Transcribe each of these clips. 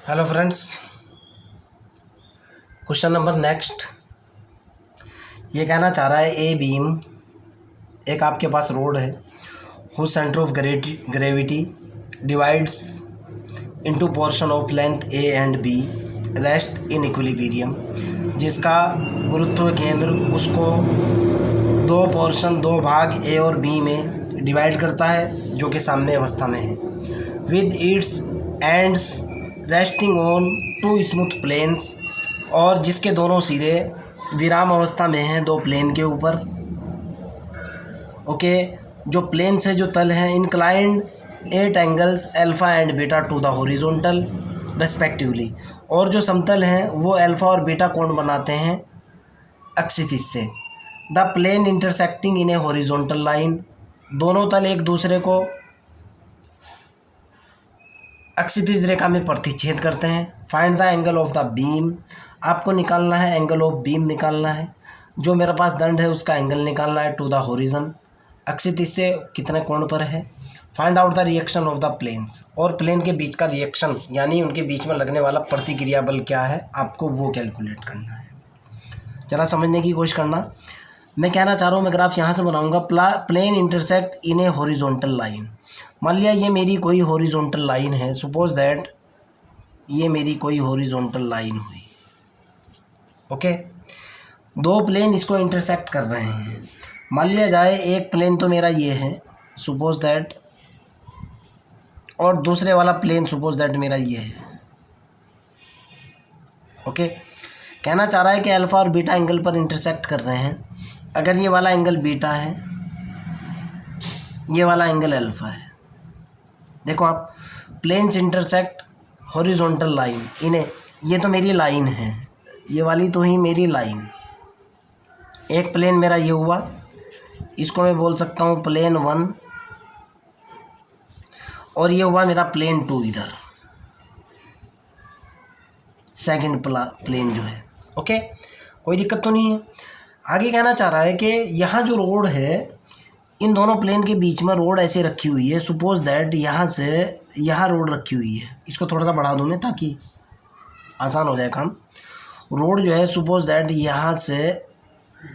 Hello friends, question number next. ये कहना चाह रहा है ए बीम, एक आपके पास रोड है who centre of gravity divides into portion of length A and B rest in equilibrium, जिसका गुरुत्व केंद्र उसको दो पोर्शन, दो भाग ए और बी में डिवाइड करता है जो कि साम्य अवस्था में है, with its ends resting on two smooth planes, और जिसके दोनों सिरे विराम अवस्था में हैं दो प्लेन के ऊपर। ओके, जो प्लेन्स है, जो तल हैं, inclined at angles alpha and beta two the horizontal respectively, और जो समतल हैं वो अल्फ़ा और बीटा कोण बनाते हैं अक्षितिज से। The plane intersecting in a horizontal line, दोनों तल एक दूसरे को अक्षितिज रेखा में प्रतिच्छेद करते हैं। Find the angle of the beam, आपको निकालना है एंगल ऑफ बीम निकालना है। जो मेरे पास दंड है उसका एंगल निकालना है टू द हॉरिजन, अक्षितिज से कितने कोण पर है। Find out the reaction of the planes, और प्लेन के बीच का रिएक्शन यानी उनके बीच में लगने वाला प्रतिक्रिया बल क्या है, आपको वो कैलकुलेट करना है। ज़रा समझने की कोशिश करना। मैं कहना चाह रहा हूँ, मैं ग्राफ यहाँ से बनाऊँगा। Plane intersect in a horizontal line. मान लिया ये मेरी कोई हॉरिजॉन्टल लाइन है, सपोज दैट ये मेरी कोई हॉरिजॉन्टल लाइन हुई। ओके, दो प्लेन इसको इंटरसेक्ट कर रहे हैं। मान लिया जाए एक प्लेन तो मेरा ये है, सपोज दैट, और दूसरे वाला प्लेन सपोज दैट मेरा ये है। ओके, कहना चाह रहा है कि अल्फ़ा और बीटा एंगल पर इंटरसेक्ट कर रहे हैं। अगर ये वाला एंगल बीटा है, ये वाला एंगल अल्फ़ा है। देखो आप, प्लेन्स इंटरसेक्ट हॉरिजॉन्टल लाइन इन्हें, ये तो मेरी लाइन है, ये वाली तो ही मेरी लाइन। एक प्लेन मेरा ये हुआ, इसको मैं बोल सकता हूँ प्लेन 1, और ये हुआ मेरा प्लेन 2 इधर, सेकंड प्लेन जो है। ओके, कोई दिक्कत तो नहीं है। आगे कहना चाह रहा है कि यहाँ जो रोड है, इन दोनों प्लेन के बीच में रोड ऐसे रखी हुई है। सपोज दैट यहाँ से यहाँ रोड रखी हुई है, इसको थोड़ा सा बढ़ा दूँ मैं ताकि आसान हो जाए काम। रोड जो है सपोज दैट यहाँ से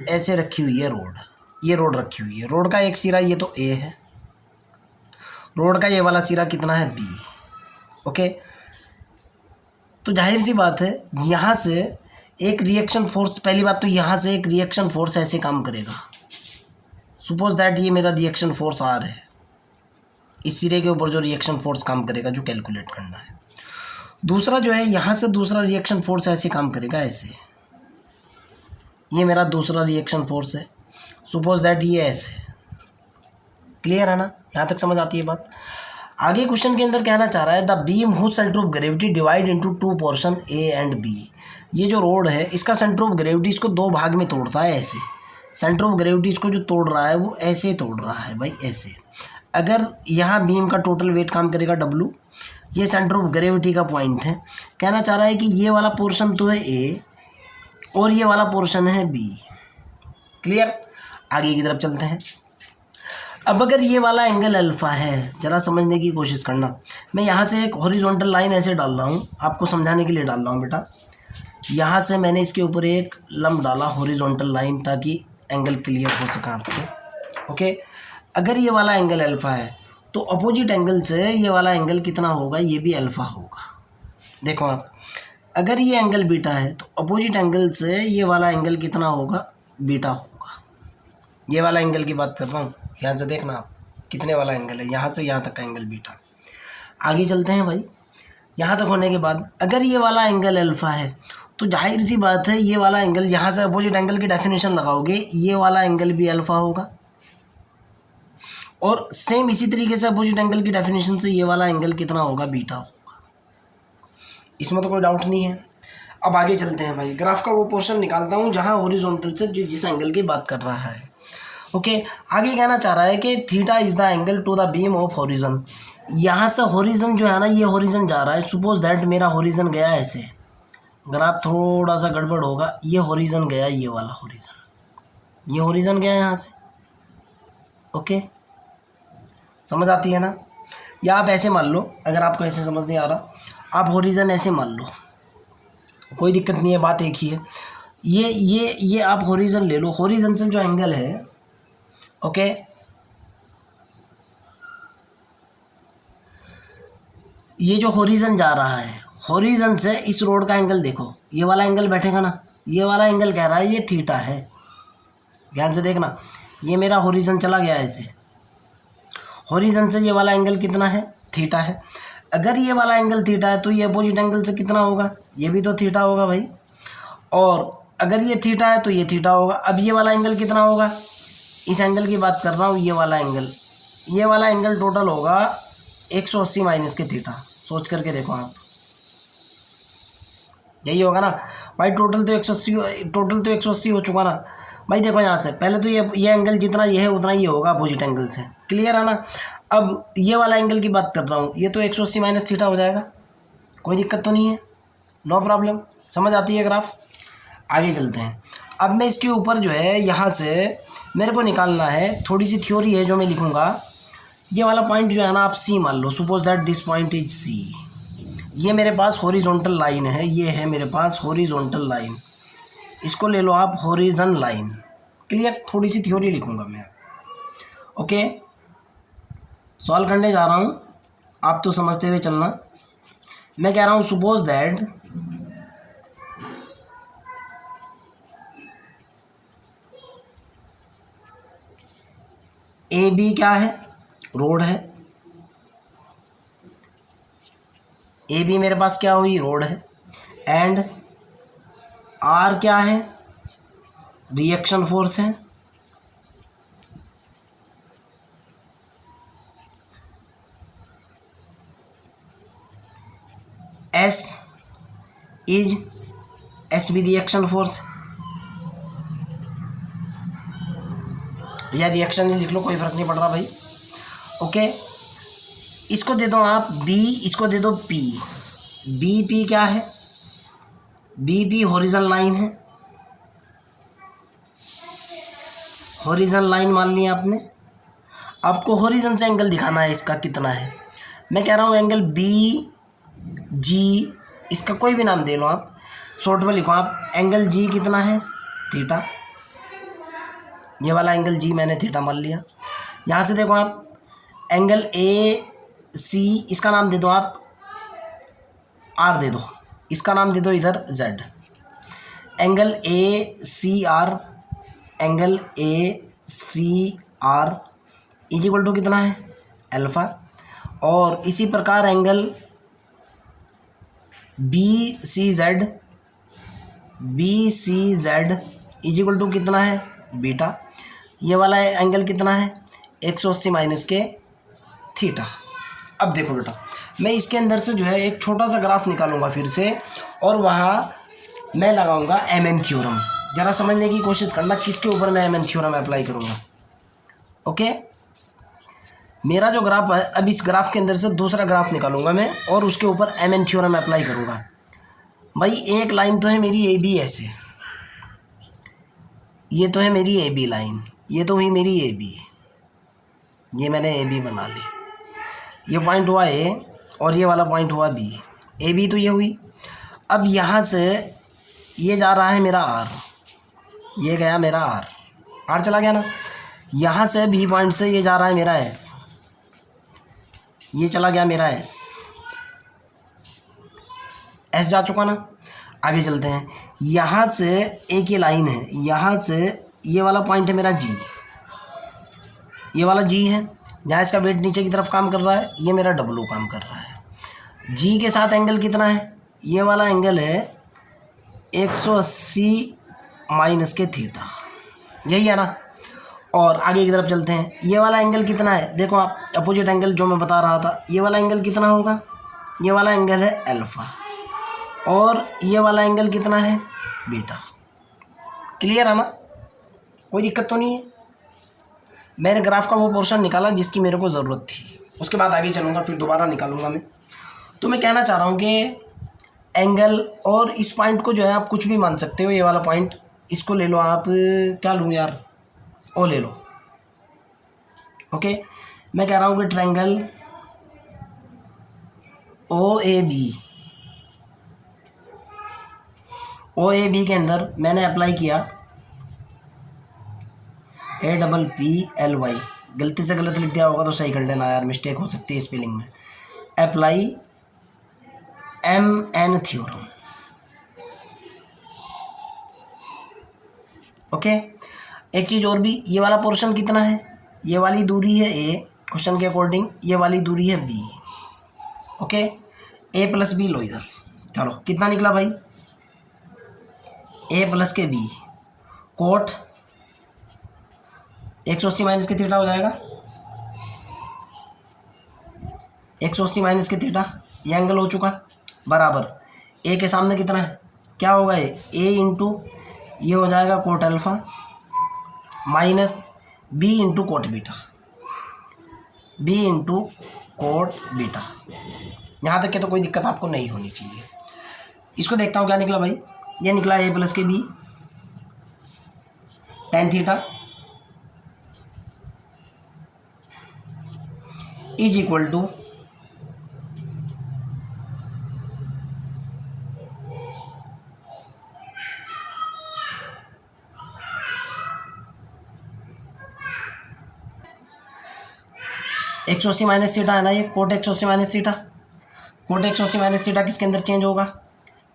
ऐसे रखी हुई है रोड, ये रोड रखी हुई है। रोड का एक सिरा ये तो ए है, रोड का ये वाला सिरा कितना है बी। ओके, तो जाहिर सी बात है यहाँ से एक रिएक्शन फोर्स, पहली बात तो यहाँ से एक रिएक्शन फोर्स ऐसे काम करेगा। सपोज दैट ये मेरा रिएक्शन फोर्स आर है, इस सिरे के ऊपर जो रिएक्शन फोर्स काम करेगा जो कैलकुलेट करना है। दूसरा जो है यहाँ से दूसरा रिएक्शन फोर्स ऐसे काम करेगा, ऐसे, ये मेरा दूसरा रिएक्शन फोर्स है। सपोज दैट ये ऐसे। क्लियर है ना, यहाँ तक समझ आती है बात। आगे क्वेश्चन के अंदर कहना चाह रहा है the beam whose centre of gravity divide into two portion A and B. ये जो रोड है इसका सेंटर ऑफ ग्रेविटी इसको दो भाग में तोड़ता है ऐसे। सेंटर ऑफ ग्रेविटी इसको जो तोड़ रहा है वो ऐसे तोड़ रहा है भाई, ऐसे। अगर यहाँ बीम का टोटल वेट काम करेगा W, ये सेंटर ऑफ ग्रेविटी का पॉइंट है। कहना चाह रहा है कि ये वाला पोर्शन तो है A और ये वाला पोर्शन है B। क्लियर, आगे की तरफ चलते हैं। अब अगर ये वाला एंगल अल्फ़ा है, ज़रा समझने की कोशिश करना। मैं यहाँ से एक हॉरिजॉन्टल लाइन ऐसे डाल रहा हूँ, आपको समझाने के लिए डाल रहा हूँ बेटा। यहाँ से मैंने इसके ऊपर एक लंब डाला हॉरिजॉन्टल लाइन, ताकि एंगल क्लियर हो सका आपको। ओके, अगर ये वाला एंगल अल्फ़ा है तो अपोजिट एंगल से ये वाला एंगल कितना होगा, ये भी अल्फ़ा होगा। देखो आप, अगर ये एंगल बीटा है तो अपोजिट एंगल से ये वाला एंगल कितना होगा, बीटा होगा। ये वाला एंगल की बात कर रहा हूँ, ध्यान से देखना आप कितने वाला एंगल है, यहाँ से यहाँ तक का एंगल बीटा। आगे चलते हैं भाई। यहाँ तक होने के बाद अगर ये वाला एंगल अल्फ़ा है तो जाहिर सी बात है ये वाला एंगल, यहाँ से अपोजिट एंगल की डेफिनेशन लगाओगे, ये वाला एंगल भी अल्फ़ा होगा, और सेम इसी तरीके से अपोजिट एंगल की डेफिनेशन से ये वाला एंगल कितना होगा, बीटा होगा। इसमें तो कोई डाउट नहीं है। अब आगे चलते हैं भाई, ग्राफ का वो पोर्शन निकालता हूँ जहाँ हॉरिजॉन्टल से जिस एंगल की बात कर रहा है। ओके, आगे कहना चाह रहा है कि theta is the angle to the beam of horizon. यहाँ से हॉरिजन जो है ना, ये हॉरिजन जा रहा है। सपोज दैट मेरा हॉरिजन गया ऐसे, ग्राफ थोड़ा सा गड़बड़ होगा, ये हॉरिजन गया, ये वाला हॉरिजन, ये हॉरिजन गया यहाँ से। ओके, समझ आती है ना। या आप ऐसे मान लो, अगर आपको ऐसे समझ नहीं आ रहा, आप हॉरिजन ऐसे मान लो, कोई दिक्कत नहीं है, बात एक ही है। ये आप हॉरिजन ले लो, हॉरिजन से जो एंगल है, ओके, ये जो हॉरिजन जा रहा है, हॉरिजन से इस रोड का एंगल देखो, ये वाला एंगल बैठेगा ना, ये वाला एंगल कह रहा है ये थीटा है। ध्यान से देखना, ये मेरा हॉरिजन चला गया ऐसे, हॉरिजन से ये वाला एंगल कितना है, थीटा है। अगर ये वाला एंगल थीटा है तो ये अपोजिट एंगल से कितना होगा, ये भी तो थीटा होगा भाई। और अगर ये थीटा है तो ये थीटा होगा। अब ये वाला एंगल कितना होगा, इस एंगल की बात कर रहा हूँ, ये वाला एंगल टोटल होगा 180 माइनस के थीटा। सोच करके देखो आप, यही होगा ना भाई। टोटल तो 180 हो चुका ना भाई। देखो यहाँ से पहले तो ये एंगल जितना ये है उतना ये होगा अपोजिट एंगल से, क्लियर है ना। अब ये वाला एंगल की बात कर रहा हूँ, ये तो 180 माइनस थीटा हो जाएगा, कोई दिक्कत तो नहीं है, नो प्रॉब्लम, समझ आती है ग्राफ। आगे चलते हैं। अब मैं इसके ऊपर जो है यहाँ से मेरे को निकालना है, थोड़ी सी थ्योरी है जो मैं लिखूँगा। ये वाला पॉइंट जो है ना आप सी मान लो, suppose that this point is C. ये मेरे पास हॉरिजॉन्टल लाइन है, ये है मेरे पास हॉरिजॉन्टल लाइन, इसको ले लो आप हॉरिजन लाइन, क्लियर। थोड़ी सी थ्योरी लिखूँगा मैं, ओके। सॉल्व करने जा रहा हूँ, आप तो समझते हुए चलना। मैं कह रहा हूँ सपोज दैट ए बी क्या है, रोड है। ए बी मेरे पास क्या हुई, रोड है। एंड आर क्या है, रिएक्शन फोर्स है। एस भी रिएक्शन फोर्स, या रिएक्शन ही लिख लो, कोई फर्क नहीं पड़ रहा भाई, ओके। इसको दे दो आप बी, इसको दे दो पी। बी पी क्या है, बी पी हॉरिजॉन्टल लाइन है, हॉरिजॉन्टल लाइन मान लिया आपने। आपको हॉरिजॉन से एंगल दिखाना है, इसका कितना है। मैं कह रहा हूँ एंगल बी जी, इसका कोई भी नाम दे लो आप, शॉर्ट में लिखो आप, एंगल जी कितना है, थीटा। ये वाला एंगल जी मैंने थीटा मान लिया। यहाँ से देखो आप, एंगल ए सी, इसका नाम दे दो आप आर, दे दो इसका नाम दे दो इधर Z. Angle A C R, angle A C R is equal to कितना है, अल्फा। और इसी प्रकार angle B C Z is equal to कितना है, बीटा। ये वाला एंगल कितना है, 180 माइनस के थीटा। अब देखो बेटा, मैं इसके अंदर से जो है एक छोटा सा ग्राफ निकालूंगा फिर से, और वहाँ मैं लगाऊंगा एम एन थ्योरम। ज़रा समझने की कोशिश करना किसके ऊपर मैं एम एन थ्योरम अप्लाई करूँगा, ओके। मेरा जो ग्राफ है, अब इस ग्राफ के अंदर से दूसरा ग्राफ निकालूंगा मैं, और उसके ऊपर एम एन थ्योरम अप्लाई करूँगा। भाई एक लाइन तो है मेरी ए बी, ऐसे ये तो है मेरी ए बी लाइन, ये तो हुई मेरी ए बी, ये मैंने ए बी बना ली। ये पॉइंट हुआ ए और ये वाला पॉइंट हुआ बी, ए बी तो ये हुई। अब यहाँ से ये जा रहा है मेरा आर, ये गया मेरा आर चला गया ना। यहाँ से बी पॉइंट से ये जा रहा है मेरा एस, ये चला गया मेरा एस जा चुका ना। आगे चलते हैं, यहाँ से एक ये लाइन है, यहाँ से ये वाला पॉइंट है मेरा जी, ये वाला जी है, जहाँ इसका वेट नीचे की तरफ काम कर रहा है, ये मेरा डब्लू काम कर रहा है। जी के साथ एंगल कितना है, ये वाला एंगल है 180 माइनस के थीटा, यही है ना। और आगे की तरफ चलते हैं, ये वाला एंगल कितना है, देखो आप, अपोजिट एंगल जो मैं बता रहा था, ये वाला एंगल कितना होगा, ये वाला एंगल है अल्फा, और ये वाला एंगल कितना है, बीटा। क्लियर है ना, कोई दिक्कत तो नहीं है। मैंने ग्राफ का वो पोर्शन निकाला जिसकी मेरे को ज़रूरत थी, उसके बाद आगे चलूँगा, फिर दोबारा निकालूंगा मैं। तो मैं कहना चाह रहा हूँ कि एंगल, और इस पॉइंट को जो है आप कुछ भी मान सकते हो, ये वाला पॉइंट, इसको ले लो आप, क्या लूँ यार, ओ ले लो, ओके। मैं कह रहा हूँ कि triangle O A B O A B के अंदर मैंने अप्लाई किया APPLY, गलती से गलत लिख दिया होगा तो सही कर लेना यार, मिस्टेक हो सकती है स्पेलिंग में। Apply MN theorem. ओके, एक चीज़ और भी, ये वाला पोर्शन कितना है, ये वाली दूरी है A क्वेश्चन के अकॉर्डिंग, ये वाली दूरी है B। Okay, A plus B लो इधर, चलो कितना निकला भाई, A प्लस के B कोट 180 माइनस के थीटा हो जाएगा, 180 माइनस के थीटा, ये एंगल हो चुका बराबर। ए के सामने कितना है, क्या होगा ये, ए इंटू ये हो जाएगा cot alpha minus B into cot beta, B into cot beta. यहाँ तक के तो कोई दिक्कत आपको नहीं होनी चाहिए। इसको देखता हूँ क्या निकला भाई, ये निकला ए प्लस के B tan theta is equal to एक सौ अस्सी माइनस थीटा है ना, ये cot 180 minus theta, cot 180 minus theta किसके अंदर चेंज होगा,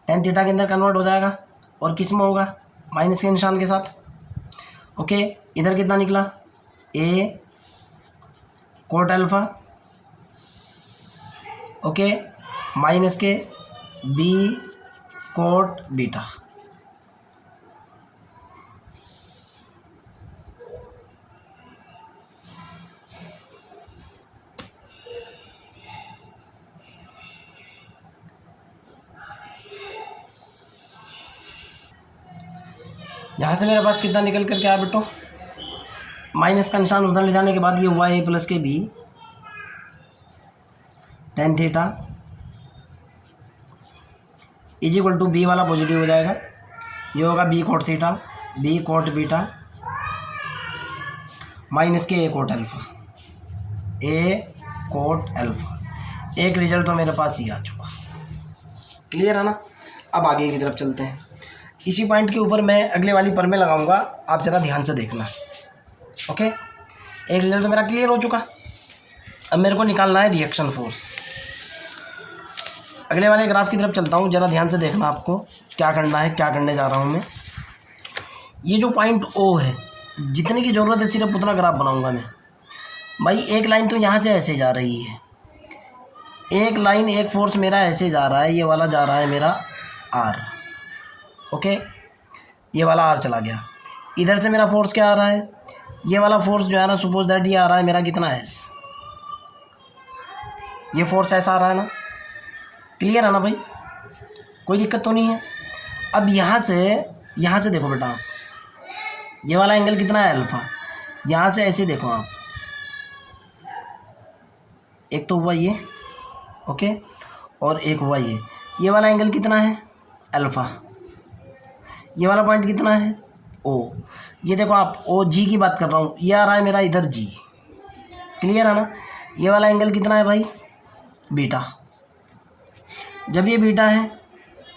टेन थीटा के अंदर कन्वर्ट हो जाएगा, और किस में होगा, माइनस के निशान के साथ। ओके, इधर कितना निकला, ए कोट अल्फ़ा, ओके, माइनस के बी कोट बीटा। यहाँ से मेरे पास कितना निकल कर के आया बेटो, माइनस का निशान उधर ले जाने के बाद ये हुआ ए प्लस के B tan theta is equal to B वाला पॉजिटिव हो जाएगा, ये होगा B cot theta, B cot beta minus के A cot alpha, A cot alpha. एक रिजल्ट तो मेरे पास ही आ चुका, क्लियर है ना। अब आगे की तरफ चलते हैं। इसी पॉइंट के ऊपर मैं अगले वाली पर में लगाऊंगा, आप ज़रा ध्यान से देखना। ओके, एक रिजल्ट तो मेरा क्लियर हो चुका, अब मेरे को निकालना है रिएक्शन फोर्स। अगले वाले ग्राफ की तरफ चलता हूँ, ज़रा ध्यान से देखना आपको क्या करना है, क्या करने जा रहा हूँ मैं। ये जो पॉइंट O है, जितने की ज़रूरत है सिर्फ उतना ग्राफ बनाऊँगा मैं। भाई एक लाइन तो यहाँ से ऐसे जा रही है, एक लाइन एक फोर्स मेरा ऐसे जा रहा है, ये वाला जा रहा है मेरा R। ओके, ये वाला R चला गया, इधर से मेरा फोर्स क्या आ रहा है, ये वाला फोर्स जो है ना, सपोज दैट ये आ रहा है मेरा कितना S, ये फोर्स ऐसा आ रहा है ना, क्लियर है ना भाई, कोई दिक्कत तो नहीं है। अब यहाँ से देखो बेटा आप, ये वाला एंगल कितना है अल्फ़ा, यहाँ से ऐसे देखो आप, एक तो हुआ ये, ओके, और एक हुआ ये वाला एंगल कितना है अल्फ़ा, ये वाला पॉइंट कितना है O, ये देखो आप O G की बात कर रहा हूँ, ये आ रहा है मेरा इधर G, क्लियर है ना। ये वाला एंगल कितना है भाई, बीटा। जब ये बीटा है,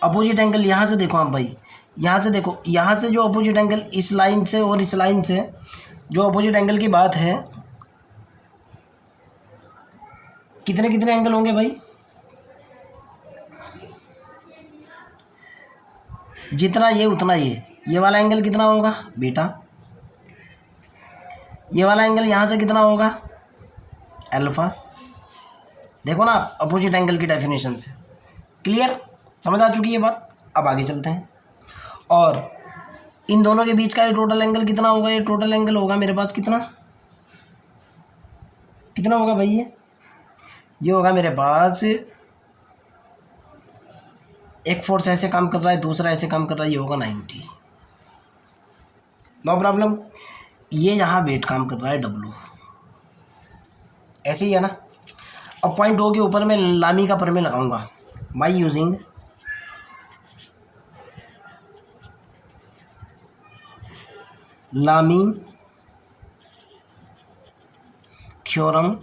अपोजिट एंगल यहाँ से देखो आप भाई, यहाँ से देखो, यहाँ से जो अपोजिट एंगल इस लाइन से और इस लाइन से जो अपोजिट एंगल की बात है, कितने कितने एंगल होंगे भाई, जितना ये उतना ये वाला एंगल कितना होगा बीटा, ये वाला एंगल यहाँ से कितना होगा अल्फ़ा। देखो ना अपोजिट एंगल की डेफिनेशन से, क्लियर, समझ आ चुकी है बात। अब आगे चलते हैं, और इन दोनों के बीच का ये टोटल एंगल कितना होगा, ये टोटल एंगल होगा मेरे पास कितना होगा भाई, ये होगा मेरे पास, एक फोर्स ऐसे काम कर रहा है, दूसरा ऐसे काम कर रहा है, ये होगा 90, नो प्रॉब्लम। ये यहाँ वेट काम कर रहा है W, ऐसे ही है ना। अब पॉइंट O के ऊपर मैं लामी का प्रमेय लगाऊंगा by using Lamy theorem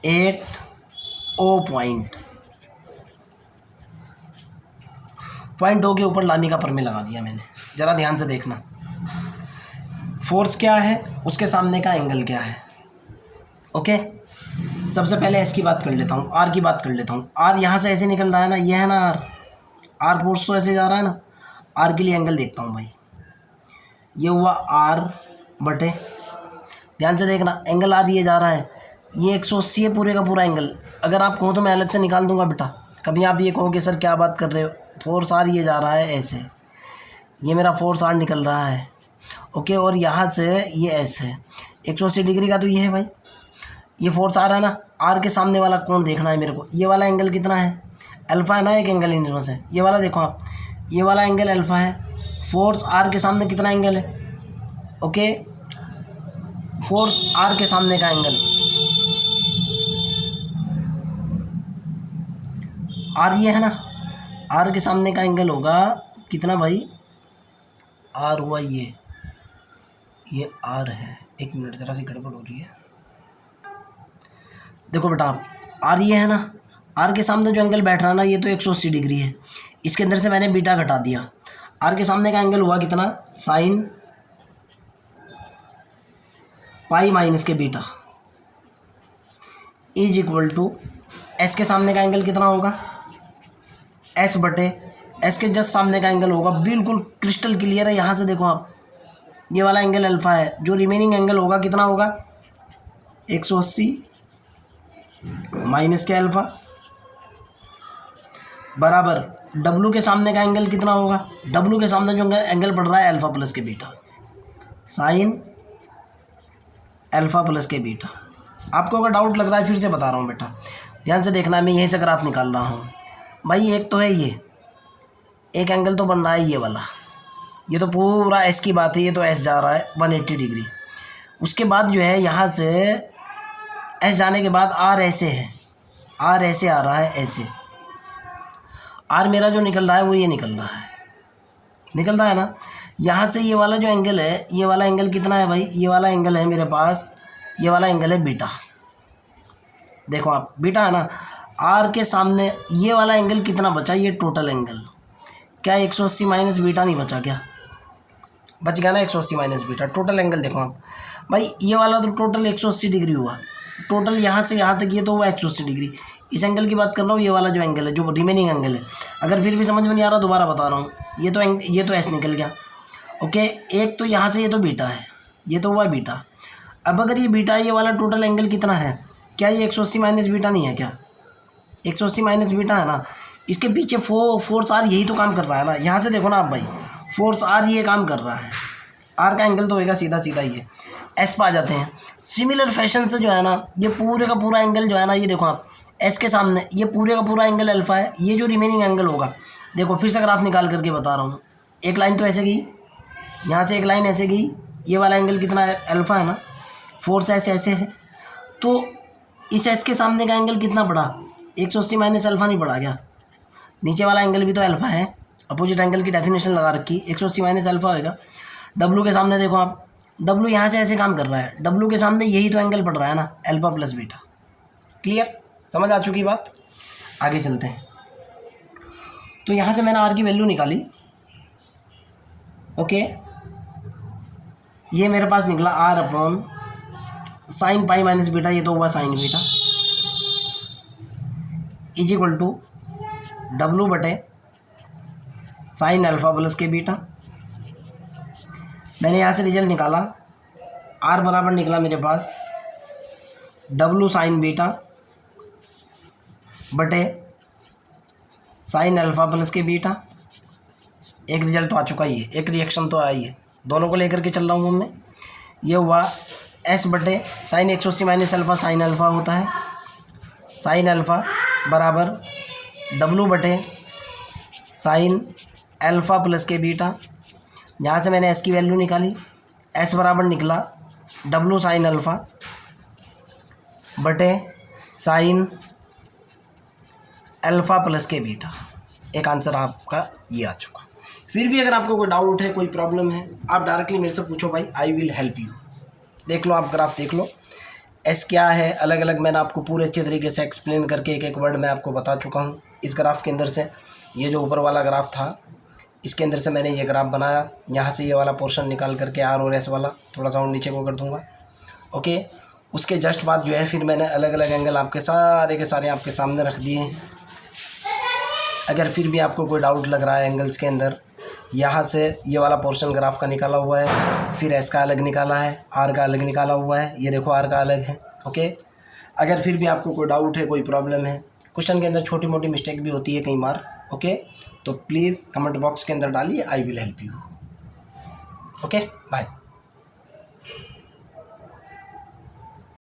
at O point. Point O के ऊपर लामी का प्रमेय लगा दिया मैंने, ज़रा ध्यान से देखना। फोर्स क्या है, उसके सामने का एंगल क्या है। ओके, सबसे पहले एस की बात कर लेता हूँ, आर की बात कर लेता हूँ। आर यहाँ से ऐसे निकल रहा है ना, ये है ना आर फोर्स तो ऐसे जा रहा है ना। आर के लिए एंगल देखता हूँ भाई, ये हुआ आर बटे, ध्यान से देखना एंगल आर ये जा रहा है, ये 180 है पूरे का पूरा एंगल। अगर आप कहो तो मैं अलग से निकाल दूंगा बेटा, कभी आप ये कहो कि सर क्या बात कर रहे हो, फोर्स आर ये जा रहा है ऐसे, ये मेरा फोर्स आर निकल रहा है। ओके, और यहाँ से ये एस है 180 डिग्री का, तो ये है भाई, ये फोर्स आ रहा है ना। आर के सामने वाला कोण देखना है मेरे को, ये वाला एंगल कितना है, अल्फ़ा है ना, एक एंगल इनमें से ये वाला देखो आप, ये वाला एंगल अल्फ़ा है। फोर्स आर के सामने कितना एंगल है, ओके, फोर्स आर के सामने का एंगल आर ये है ना, आर के सामने का एंगल होगा कितना भाई, आर हुआ ये आर है। एक मिनट, ज़रा सी गड़बड़ हो रही है। देखो बेटा आप, आर ये है ना, आर के सामने जो एंगल बैठ रहा है ना, ये तो 180 डिग्री है, इसके अंदर से मैंने बीटा घटा दिया। आर के सामने का एंगल हुआ कितना, साइन पाई माइनस के beta is equal to S के सामने का एंगल कितना होगा, एस बटे एस के जस्ट सामने का एंगल होगा, बिल्कुल क्रिस्टल क्लियर है। यहाँ से देखो आप, ये वाला एंगल अल्फ़ा है, जो रिमेनिंग एंगल होगा कितना होगा, 180 माइनस के अल्फ़ा बराबर डब्लू के सामने का एंगल कितना होगा, डब्लू के सामने जो एंगल पड़ रहा है अल्फ़ा प्लस के बीटा, साइन अल्फ़ा प्लस के बीटा। आपको अगर डाउट लग रहा है, फिर से बता रहा हूँ बेटा, ध्यान से देखना, मैं यहीं से ग्राफ निकाल रहा हूँ भाई। एक तो है ये, एक एंगल तो बन रहा है ये वाला, ये तो पूरा एस की बात है, ये तो एस जा रहा है 180 डिग्री। उसके बाद जो है यहाँ से एस जाने के बाद आर ऐसे है, आर ऐसे आ रहा है, ऐसे आर मेरा जो निकल रहा है वो ये निकल रहा है ना। यहाँ से ये वाला जो एंगल है, ये वाला एंगल कितना है भाई, ये वाला एंगल है मेरे पास, ये वाला एंगल है बीटा। देखो आप, बीटा है ना, आर के सामने ये वाला एंगल कितना बचा, ये टोटल एंगल क्या 180 माइनस बीटा नहीं बचा क्या, बच गया ना 180 माइनस बीटा। टोटल एंगल देखो आप भाई, ये वाला तो टोटल 180 डिग्री हुआ, टोटल यहाँ से यहाँ तक ये तो हुआ 180 डिग्री। इस एंगल की बात कर रहा हूँ, ये वाला जो एंगल है, जो रिमेनिंग एंगल है, अगर फिर भी समझ में नहीं आ रहा दोबारा बता रहा हूँ, ये तो एस निकल गया। ओके, एक तो यहाँ से ये तो बीटा है, ये तो हुआ बीटा। अब अगर ये बीटा है, ये वाला टोटल एंगल कितना है, क्या ये 180 माइनस बीटा नहीं है क्या, 180 माइनस बीटा है ना। इसके पीछे फोर्स आर यही तो काम कर रहा है ना। यहाँ से देखो ना आप भाई, फोर्स आर ये काम कर रहा है, आर का एंगल तो होएगा सीधा सीधा ये, एस पे आ जाते हैं। सिमिलर फैशन से जो है ना, ये पूरे का पूरा एंगल जो है ना, ये देखो आप, एस के सामने ये पूरे का पूरा एंगल अल्फ़ा है, ये जो रिमेनिंग एंगल होगा, देखो फिर से ग्राफ निकाल करके बता रहा हूँ। एक लाइन तो ऐसे गई, यहाँ से एक लाइन ऐसे गई, ये वाला एंगल कितना है, अल्फ़ा है ना, फोर्स एस ऐसे है, तो इस एस के सामने का एंगल कितना पड़ा, 180 माइनस अल्फ़ा नहीं पड़ा क्या, नीचे वाला एंगल भी तो अल्फ़ा है, अपोजिट एंगल की डेफिनेशन लगा रखी, 180 माइनस अल्फ़ा होएगा। डब्लू के सामने देखो आप, डब्लू यहाँ से ऐसे काम कर रहा है, डब्लू के सामने यही तो एंगल पड़ रहा है ना, अल्फ़ा प्लस बीटा। क्लियर, समझ आ चुकी बात, आगे चलते हैं। तो यहाँ से मैंने आर की वैल्यू निकाली, ओके, ये मेरे पास निकला R upon sine pi minus beta, ये तो हुआ sine beta, is equal to W बटे साइन अल्फ़ा प्लस के बीटा। मैंने यहाँ से रिजल्ट निकाला, आर बराबर निकला मेरे पास डब्लू साइन बीटा बटे साइन अल्फ़ा प्लस के बीटा। एक रिजल्ट तो आ चुका ही है, एक रिएक्शन तो आई है, दोनों को लेकर के चल रहा हूँ मैं। ये हुआ एस बटे sine 180 minus alpha sine alpha होता है, साइन अल्फ़ा बराबर डब्लू बटे साइन अल्फ़ा प्लस के बीटा। यहाँ से मैंने एस की वैल्यू निकाली, एस बराबर निकला डब्लू साइन अल्फ़ा बटे साइन अल्फ़ा प्लस के बीटा। एक आंसर आपका ये आ चुका। फिर भी अगर आपको कोई डाउट है, कोई प्रॉब्लम है, आप डायरेक्टली मेरे से पूछो भाई, आई विल हेल्प यू। देख लो आप ग्राफ देख लो, एस क्या है, अलग अलग मैंने आपको पूरे अच्छे तरीके से एक्सप्लेन करके एक एक वर्ड में आपको बता चुका हूँ इस ग्राफ के अंदर से। ये जो ऊपर वाला ग्राफ था इसके अंदर से मैंने ये ग्राफ बनाया, यहाँ से ये वाला पोर्शन निकाल करके आर और एस वाला थोड़ा सा और नीचे को कर दूँगा। ओके, उसके जस्ट बाद जो है फिर मैंने अलग अलग एंगल आपके सारे के सारे आपके सामने रख दिए। अगर फिर भी आपको कोई डाउट लग रहा है एंगल्स के अंदर, यहाँ से ये वाला पोर्शन ग्राफ का निकाला हुआ है, फिर एस का अलग निकाला है, आर का अलग निकाला हुआ है, ये देखो आर का अलग है। ओके, अगर फिर भी आपको कोई डाउट है, कोई प्रॉब्लम है, क्वेश्चन के अंदर छोटी मोटी मिस्टेक भी होती है कई बार, ओके, तो प्लीज़ कमेंट बॉक्स के अंदर डालिए, I will help you. Okay, bye.